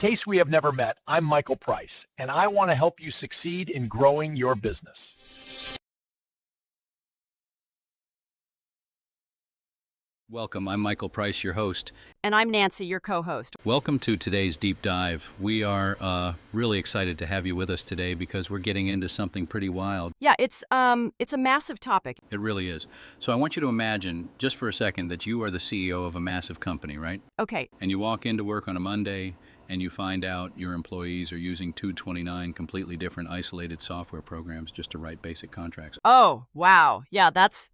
case we have never met, I'm Michael Price, and I want to help you succeed in growing your business. Welcome, I'm Michael Price, your host. And I'm Nancy, your co-host. Welcome to today's deep dive. We are really excited to have you with us today because we're getting into something pretty wild. Yeah, it's a massive topic. It really is. So I want you to imagine, just for a second, that you are the CEO of a massive company, right? Okay. And you walk into work on a Monday and you find out your employees are using 229 completely different isolated software programs just to write basic contracts. Oh, wow. Yeah, that's...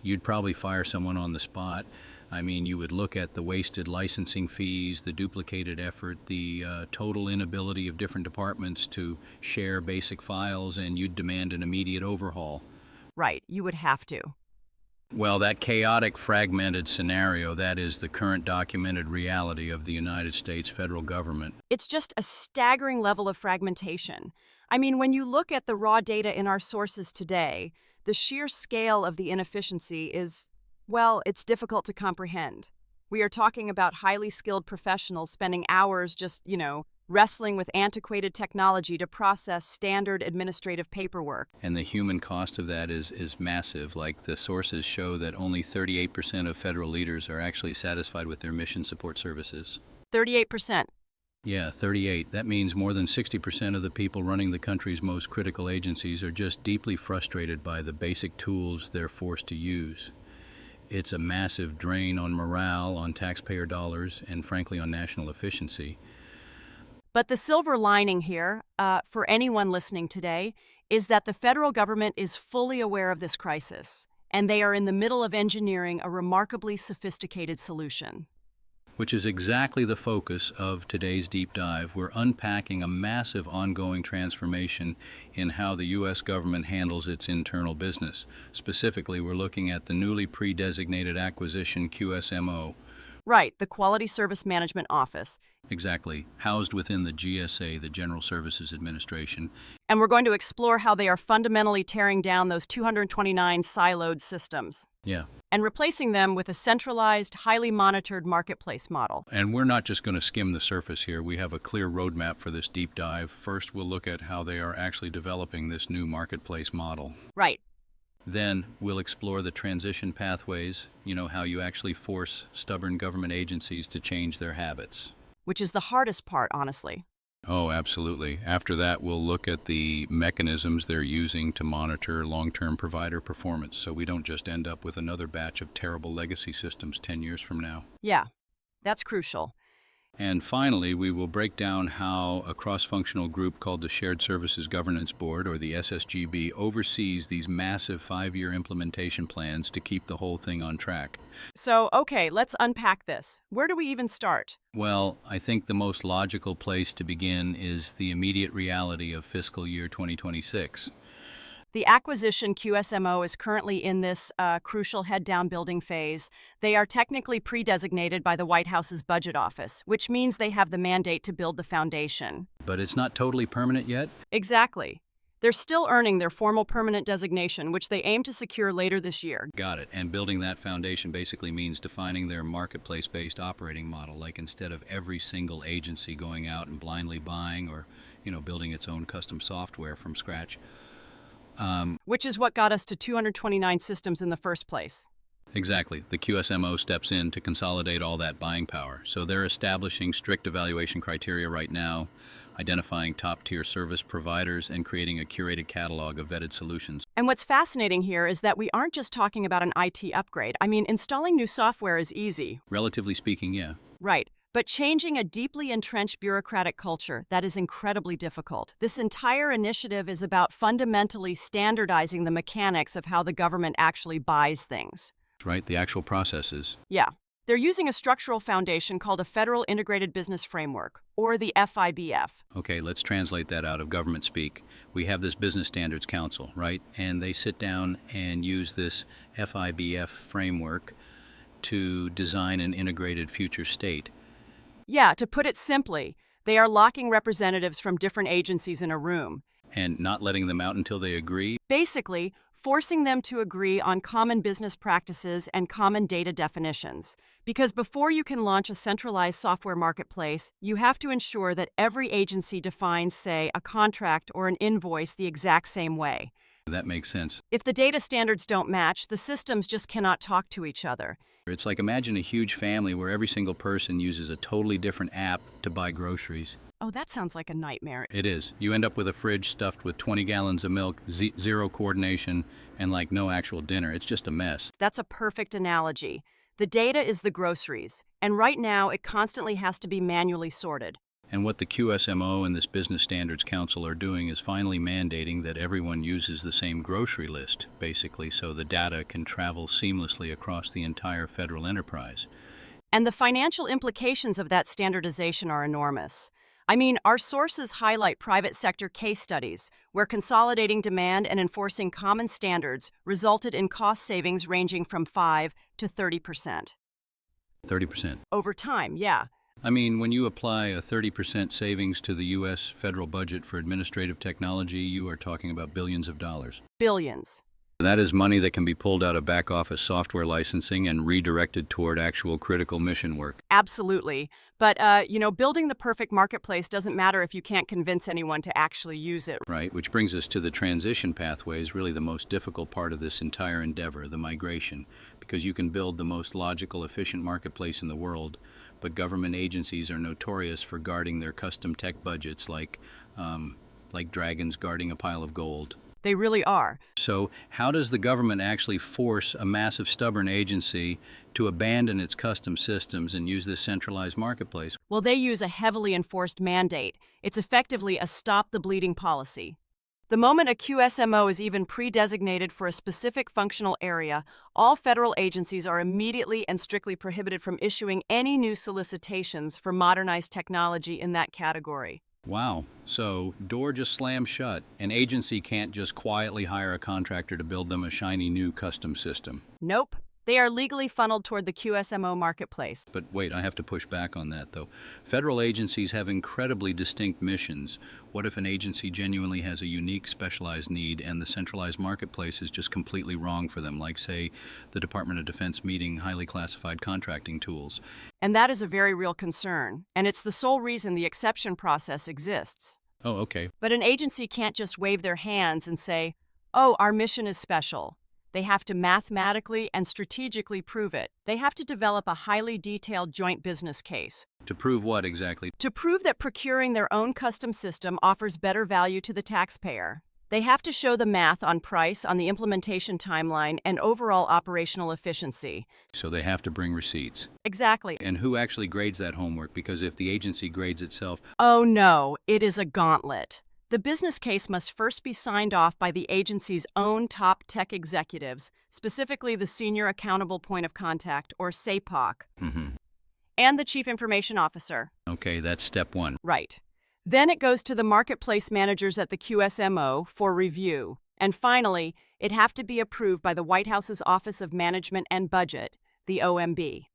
You'd probably fire someone on the spot. I mean, you would look at the wasted licensing fees, the duplicated effort, the total inability of different departments to share basic files, and you'd demand an immediate overhaul. Right, you would have to. Well, that chaotic, fragmented scenario, that is the current documented reality of the United States federal government. It's just a staggering level of fragmentation. I mean, when you look at the raw data in our sources today, the sheer scale of the inefficiency is, well, it's difficult to comprehend. We are talking about highly skilled professionals spending hours just, wrestling with antiquated technology to process standard administrative paperwork. And the human cost of that is massive. Like, the sources show that only 38% of federal leaders are actually satisfied with their mission support services. 38%. Yeah, 38. That means more than 60% of the people running the country's most critical agencies are just deeply frustrated by the basic tools they're forced to use. It's a massive drain on morale, on taxpayer dollars, and frankly on national efficiency. But the silver lining here, for anyone listening today, is that the federal government is fully aware of this crisis, and they are in the middle of engineering a remarkably sophisticated solution. Which is exactly the focus of today's deep dive. We're unpacking a massive ongoing transformation in how the U.S. government handles its internal business. Specifically, we're looking at the newly pre-designated acquisition QSMO. Right, the Quality Service Management Office. Exactly, housed within the GSA, the General Services Administration. And we're going to explore how they are fundamentally tearing down those 229 siloed systems. Yeah. And replacing them with a centralized, highly monitored marketplace model. And we're not just going to skim the surface here. We have a clear roadmap for this deep dive. First, we'll look at how they are actually developing this new marketplace model. Right. Then we'll explore the transition pathways, how you actually force stubborn government agencies to change their habits. Which is the hardest part, honestly. Oh, absolutely. After that, we'll look at the mechanisms they're using to monitor long-term provider performance so we don't just end up with another batch of terrible legacy systems 10 years from now. Yeah, that's crucial. And finally, we will break down how a cross-functional group called the Shared Services Governance Board, or the SSGB, oversees these massive 5-year implementation plans to keep the whole thing on track. So, okay, let's unpack this. Where do we even start? Well, I think the most logical place to begin is the immediate reality of fiscal year 2026. The acquisition QSMO is currently in this crucial head-down building phase. They are technically pre-designated by the White House's Budget Office, which means they have the mandate to build the foundation. But it's not totally permanent yet? Exactly. They're still earning their formal permanent designation, which they aim to secure later this year. Got it. And building that foundation basically means defining their marketplace-based operating model, like instead of every single agency going out and blindly buying or, building its own custom software from scratch. Which is what got us to 229 systems in the first place. Exactly. The QSMO steps in to consolidate all that buying power. So they're establishing strict evaluation criteria right now, identifying top-tier service providers, and creating a curated catalog of vetted solutions. And what's fascinating here is that we aren't just talking about an IT upgrade. I mean, installing new software is easy. Relatively speaking, yeah. Right. But changing a deeply entrenched bureaucratic culture, that is incredibly difficult. This entire initiative is about fundamentally standardizing the mechanics of how the government actually buys things. Right, the actual processes. Yeah. They're using a structural foundation called a Federal Integrated Business Framework, or the FIBF. Okay, let's translate that out of government speak. We have this Business Standards Council, right? And they sit down and use this FIBF framework to design an integrated future state. Yeah, to put it simply, they are locking representatives from different agencies in a room. And not letting them out until they agree? Basically, forcing them to agree on common business practices and common data definitions. Because before you can launch a centralized software marketplace, you have to ensure that every agency defines, say, a contract or an invoice the exact same way. That makes sense. If the data standards don't match, the systems just cannot talk to each other. It's like imagine a huge family where every single person uses a totally different app to buy groceries. Oh, that sounds like a nightmare. It is. You end up with a fridge stuffed with 20 gallons of milk, zero coordination, and like no actual dinner. It's just a mess. That's a perfect analogy. The data is the groceries, and right now it constantly has to be manually sorted. And what the QSMO and this Business Standards Council are doing is finally mandating that everyone uses the same grocery list, basically, so the data can travel seamlessly across the entire federal enterprise. And the financial implications of that standardization are enormous. I mean, our sources highlight private sector case studies where consolidating demand and enforcing common standards resulted in cost savings ranging from 5 to 30%. 30%. Over time, yeah. I mean, when you apply a 30% savings to the U.S. federal budget for administrative technology, you are talking about billions of dollars. Billions. That is money that can be pulled out of back-office software licensing and redirected toward actual critical mission work. Absolutely. But, building the perfect marketplace doesn't matter if you can't convince anyone to actually use it. Right, which brings us to the transition pathways, really the most difficult part of this entire endeavor, the migration. Because you can build the most logical, efficient marketplace in the world, but government agencies are notorious for guarding their custom tech budgets like dragons guarding a pile of gold. They really are. So how does the government actually force a massive stubborn agency to abandon its custom systems and use this centralized marketplace? Well, they use a heavily enforced mandate. It's effectively a stop the bleeding policy. The moment a QSMO is even pre-designated for a specific functional area, all federal agencies are immediately and strictly prohibited from issuing any new solicitations for modernized technology in that category. Wow. So, door just slams shut. An agency can't just quietly hire a contractor to build them a shiny new custom system. Nope. They are legally funneled toward the QSMO marketplace. But wait, I have to push back on that, though. Federal agencies have incredibly distinct missions. What if an agency genuinely has a unique, specialized need and the centralized marketplace is just completely wrong for them, like, say, the Department of Defense meeting highly classified contracting tools? And that is a very real concern, and it's the sole reason the exception process exists. Oh, okay. But an agency can't just wave their hands and say, oh, our mission is special. They have to mathematically and strategically prove it. They have to develop a highly detailed joint business case. To prove what exactly? To prove that procuring their own custom system offers better value to the taxpayer. They have to show the math on price, on the implementation timeline, and overall operational efficiency. So they have to bring receipts. Exactly. And who actually grades that homework? Because if the agency grades itself... Oh no, it is a gauntlet. The business case must first be signed off by the agency's own top tech executives, specifically the Senior Accountable Point of Contact, or SAPOC, and the Chief Information Officer. Okay, that's step one. Right. Then it goes to the marketplace managers at the QSMO for review. And finally, it have to be approved by the White House's Office of Management and Budget, the OMB.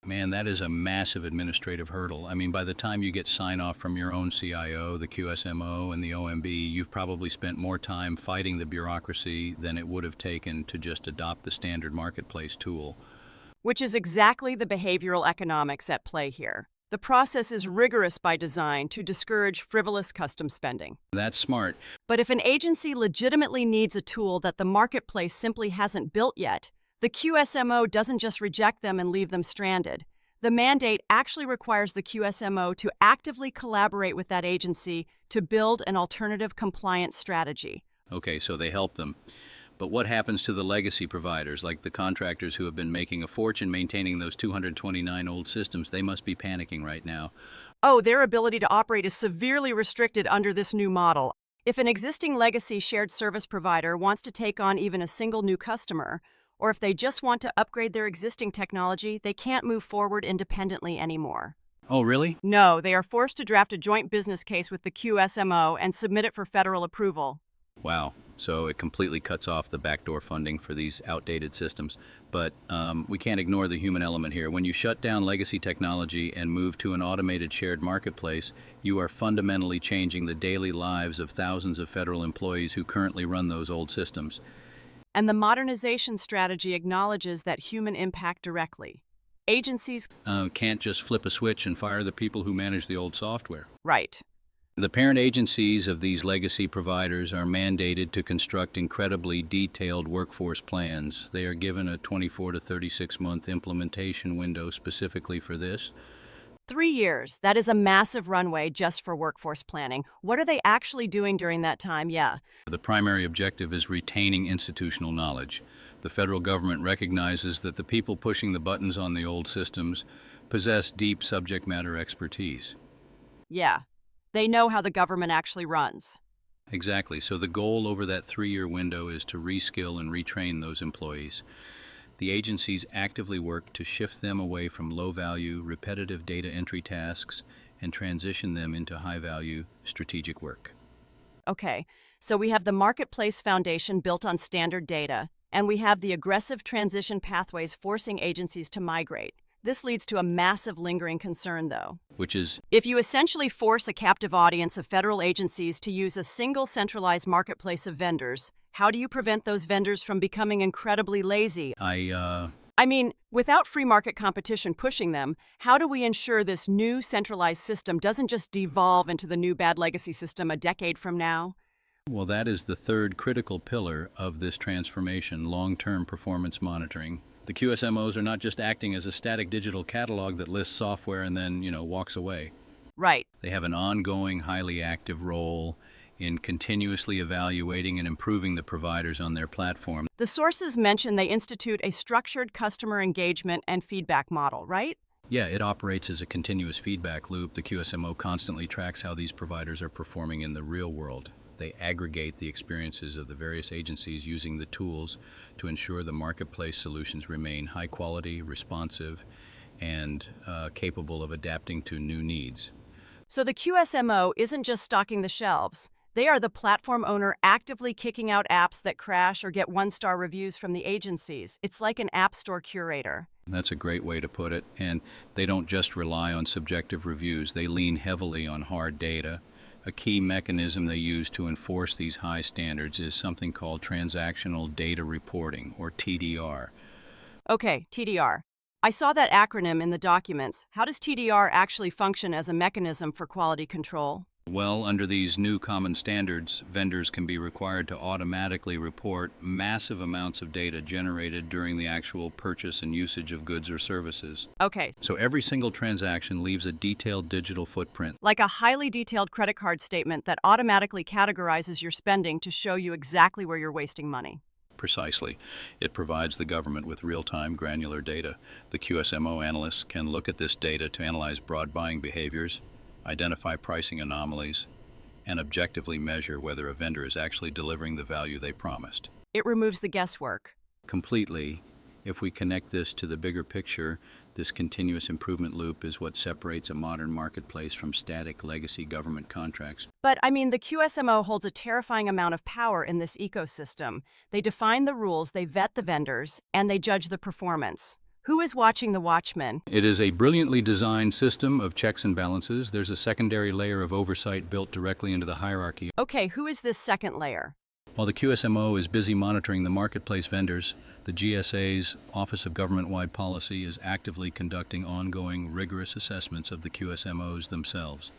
Man, that is a massive administrative hurdle. I mean, by the time you get sign-off from your own CIO, the QSMO, and the OMB, you've probably spent more time fighting the bureaucracy than it would have taken to just adopt the standard marketplace tool. Which is exactly the behavioral economics at play here. The process is rigorous by design to discourage frivolous custom spending. That's smart. But if an agency legitimately needs a tool that the marketplace simply hasn't built yet, the QSMO doesn't just reject them and leave them stranded. The mandate actually requires the QSMO to actively collaborate with that agency to build an alternative compliance strategy. Okay, so they help them. But what happens to the legacy providers, like the contractors who have been making a fortune maintaining those 229 old systems? They must be panicking right now. Oh, their ability to operate is severely restricted under this new model. If an existing legacy shared service provider wants to take on even a single new customer, or if they just want to upgrade their existing technology, they can't move forward independently anymore. Oh, really? No, they are forced to draft a joint business case with the QSMO and submit it for federal approval. Wow. So it completely cuts off the backdoor funding for these outdated systems. But we can't ignore the human element here. When you shut down legacy technology and move to an automated shared marketplace, you are fundamentally changing the daily lives of thousands of federal employees who currently run those old systems. And the modernization strategy acknowledges that human impact directly. Agencies, Can't just flip a switch and fire the people who manage the old software. right. The parent agencies of these legacy providers are mandated to construct incredibly detailed workforce plans. They are given a 24 to 36-month implementation window specifically for this. 3 years. That is a massive runway just for workforce planning. What are they actually doing during that time? Yeah. The primary objective is retaining institutional knowledge. The federal government recognizes that the people pushing the buttons on the old systems possess deep subject matter expertise. Yeah. They know how the government actually runs. Exactly. So the goal over that 3-year window is to reskill and retrain those employees. The agencies actively work to shift them away from low-value, repetitive data entry tasks and transition them into high-value, strategic work. Okay, so we have the marketplace foundation built on standard data, and we have the aggressive transition pathways forcing agencies to migrate. This leads to a massive lingering concern, though. Which is, If you essentially force a captive audience of federal agencies to use a single centralized marketplace of vendors, how do you prevent those vendors from becoming incredibly lazy? I mean, without free market competition pushing them, how do we ensure this new centralized system doesn't just devolve into the new bad legacy system a decade from now? well, that is the third critical pillar of this transformation, long-term performance monitoring. The QSMOs are not just acting as a static digital catalog that lists software and then, walks away. Right. They have an ongoing, highly active role in continuously evaluating and improving the providers on their platform. The sources mention they institute a structured customer engagement and feedback model, right? Yeah, it operates as a continuous feedback loop. The QSMO constantly tracks how these providers are performing in the real world. They aggregate the experiences of the various agencies using the tools to ensure the marketplace solutions remain high quality, responsive, and capable of adapting to new needs. So the QSMO isn't just stocking the shelves. They are the platform owner actively kicking out apps that crash or get one-star reviews from the agencies. It's like an app store curator. That's a great way to put it. And they don't just rely on subjective reviews. They lean heavily on hard data. A key mechanism they use to enforce these high standards is something called transactional data reporting, or TDR. Okay, TDR. I saw that acronym in the documents. How does TDR actually function as a mechanism for quality control? Well, under these new common standards, vendors can be required to automatically report massive amounts of data generated during the actual purchase and usage of goods or services. Okay, So every single transaction leaves a detailed digital footprint. like a highly detailed credit card statement that automatically categorizes your spending to show you exactly where you're wasting money. Precisely. It provides the government with real-time granular data. The QSMO analysts can look at this data to analyze broad buying behaviors, identify pricing anomalies, and objectively measure whether a vendor is actually delivering the value they promised. It removes the guesswork. Completely. If we connect this to the bigger picture, this continuous improvement loop is what separates a modern marketplace from static legacy government contracts. But I mean, the QSMO holds a terrifying amount of power in this ecosystem. They define the rules, they vet the vendors, and they judge the performance. Who is watching the watchmen? It is a brilliantly designed system of checks and balances. There's a secondary layer of oversight built directly into the hierarchy. Okay, who is this second layer? While the QSMO is busy monitoring the marketplace vendors, the GSA's Office of Government-Wide Policy is actively conducting ongoing, rigorous assessments of the QSMOs themselves.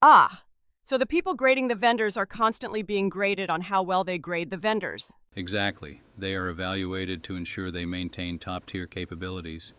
Ah, so the people grading the vendors are constantly being graded on how well they grade the vendors. Exactly. They are evaluated to ensure they maintain top-tier capabilities,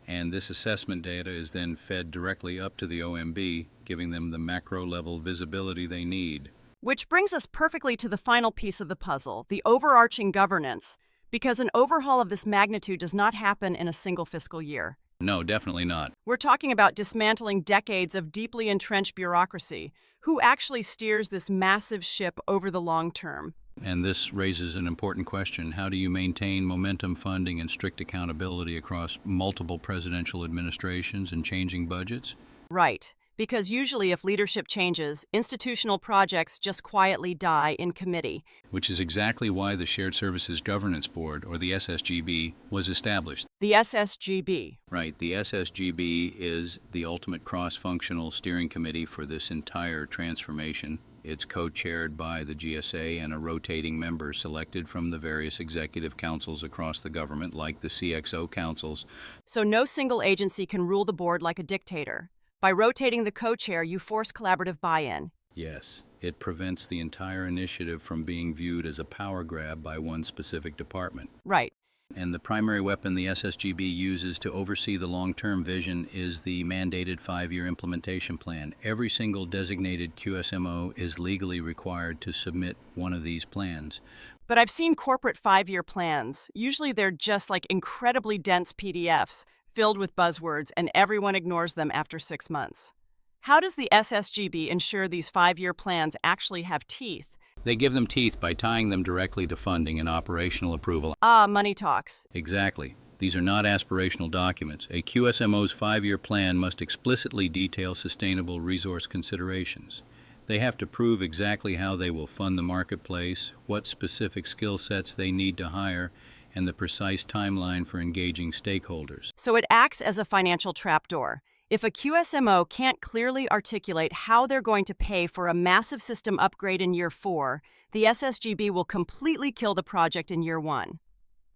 and this assessment data is then fed directly up to the OMB, giving them the macro-level visibility they need. Which brings us perfectly to the final piece of the puzzle, the overarching governance, because an overhaul of this magnitude does not happen in a single fiscal year. No, definitely not. We're talking about dismantling decades of deeply entrenched bureaucracy. Who actually steers this massive ship over the long term? And this raises an important question. How do you maintain momentum funding and strict accountability across multiple presidential administrations and changing budgets? Right, because usually if leadership changes, institutional projects just quietly die in committee. Which is exactly why the Shared Services Governance Board, or the SSGB, was established. The SSGB. Right, the SSGB is the ultimate cross-functional steering committee for this entire transformation. It's co-chaired by the GSA and a rotating member selected from the various executive councils across the government, like the CXO councils. So no single agency can rule the board like a dictator. By rotating the co-chair, you force collaborative buy-in. Yes, it prevents the entire initiative from being viewed as a power grab by one specific department. Right. And the primary weapon the SSGB uses to oversee the long-term vision is the mandated 5-year implementation plan. Every single designated QSMO is legally required to submit one of these plans. But I've seen corporate 5-year plans. Usually they're just like incredibly dense PDFs filled with buzzwords, and everyone ignores them after 6 months. How does the SSGB ensure these 5-year plans actually have teeth? They give them teeth by tying them directly to funding and operational approval. Ah, money talks. Exactly. These are not aspirational documents. A QSMO's 5-year plan must explicitly detail sustainable resource considerations. They have to prove exactly how they will fund the marketplace, what specific skill sets they need to hire, and the precise timeline for engaging stakeholders. So it acts as a financial trapdoor. If a QSMO can't clearly articulate how they're going to pay for a massive system upgrade in year 4, the SSGB will completely kill the project in year 1.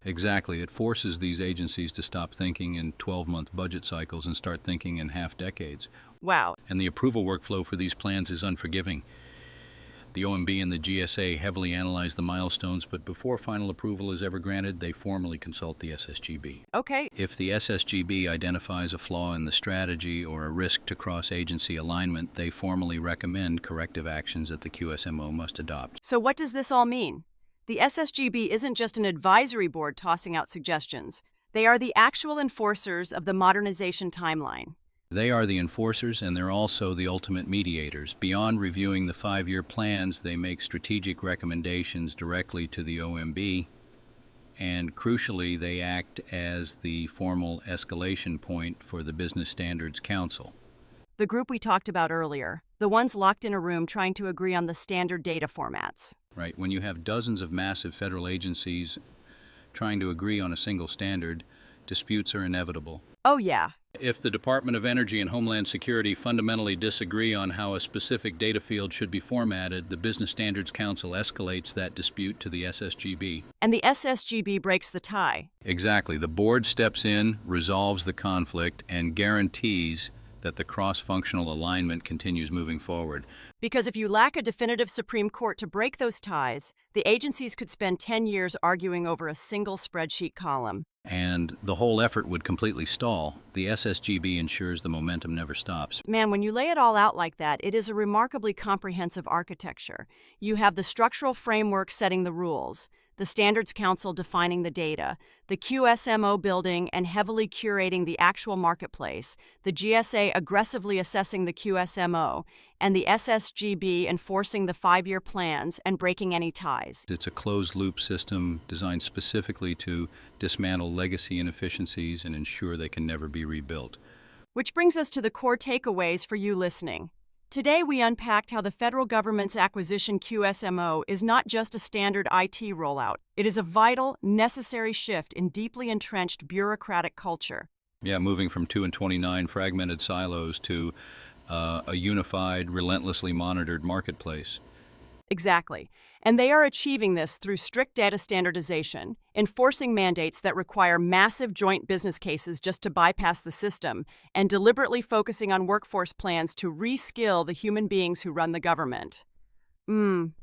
Exactly. It forces these agencies to stop thinking in 12-month budget cycles and start thinking in half decades. Wow. And the approval workflow for these plans is unforgiving. The OMB and the GSA heavily analyze the milestones, but before final approval is ever granted, they formally consult the SSGB. Okay. If the SSGB identifies a flaw in the strategy or a risk to cross-agency alignment, they formally recommend corrective actions that the QSMO must adopt. So what does this all mean? The SSGB isn't just an advisory board tossing out suggestions. They are the actual enforcers of the modernization timeline. They are the enforcers, and they're also the ultimate mediators. Beyond reviewing the 5-year plans, they make strategic recommendations directly to the OMB, and crucially, they act as the formal escalation point for the Business Standards Council. The group we talked about earlier, the ones locked in a room trying to agree on the standard data formats. Right. When you have dozens of massive federal agencies trying to agree on a single standard, disputes are inevitable. Oh, yeah. If the Department of Energy and Homeland Security fundamentally disagree on how a specific data field should be formatted, the Business Standards Council escalates that dispute to the SSGB. And the SSGB breaks the tie. Exactly. The board steps in, resolves the conflict, and guarantees that the cross-functional alignment continues moving forward. Because if you lack a definitive Supreme Court to break those ties, the agencies could spend 10 years arguing over a single spreadsheet column. And the whole effort would completely stall. The SSGB ensures the momentum never stops. Man, when you lay it all out like that, it is a remarkably comprehensive architecture. You have the structural framework setting the rules, the Standards Council defining the data, the QSMO building and heavily curating the actual marketplace, the GSA aggressively assessing the QSMO, and the SSGB enforcing the 5-year plans and breaking any ties. It's a closed-loop system designed specifically to dismantle legacy inefficiencies and ensure they can never be rebuilt. Which brings us to the core takeaways for you listening. Today, we unpacked how the federal government's acquisition QSMO is not just a standard IT rollout. It is a vital, necessary shift in deeply entrenched bureaucratic culture. Yeah, moving from 2 and 29 fragmented silos to a unified, relentlessly monitored marketplace. Exactly. And they are achieving this through strict data standardization, enforcing mandates that require massive joint business cases just to bypass the system, and deliberately focusing on workforce plans to reskill the human beings who run the government. And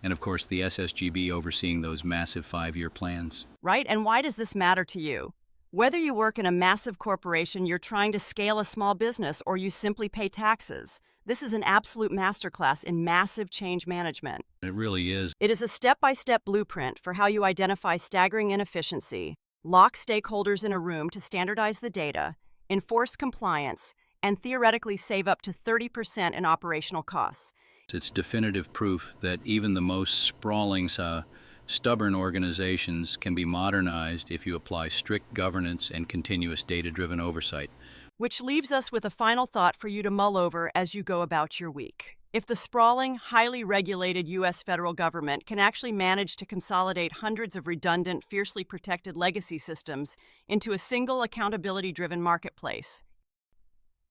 of course, the SSGB overseeing those massive 5-year plans. Right? And why does this matter to you? Whether you work in a massive corporation, you're trying to scale a small business, or you simply pay taxes, this is an absolute masterclass in massive change management. It really is. It is a step-by-step blueprint for how you identify staggering inefficiency, lock stakeholders in a room to standardize the data, enforce compliance, and theoretically save up to 30% in operational costs. It's definitive proof that even the most sprawling, stubborn organizations can be modernized if you apply strict governance and continuous data-driven oversight. Which leaves us with a final thought for you to mull over as you go about your week. If the sprawling, highly regulated U.S. federal government can actually manage to consolidate hundreds of redundant, fiercely protected legacy systems into a single accountability-driven marketplace,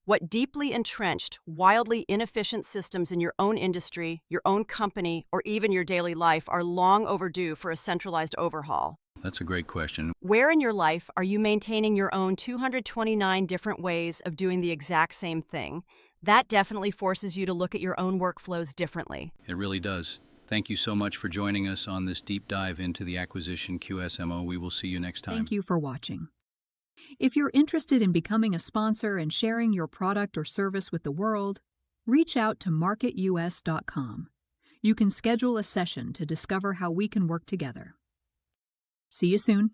What deeply entrenched, wildly inefficient systems in your own industry, your own company, or even your daily life are long overdue for a centralized overhaul? That's a great question. Where in your life are you maintaining your own 229 different ways of doing the exact same thing? That definitely forces you to look at your own workflows differently. It really does. Thank you so much for joining us on this deep dive into the acquisition QSMO. We will see you next time. Thank you for watching. If you're interested in becoming a sponsor and sharing your product or service with the world, reach out to marketus.com. You can schedule a session to discover how we can work together. See you soon.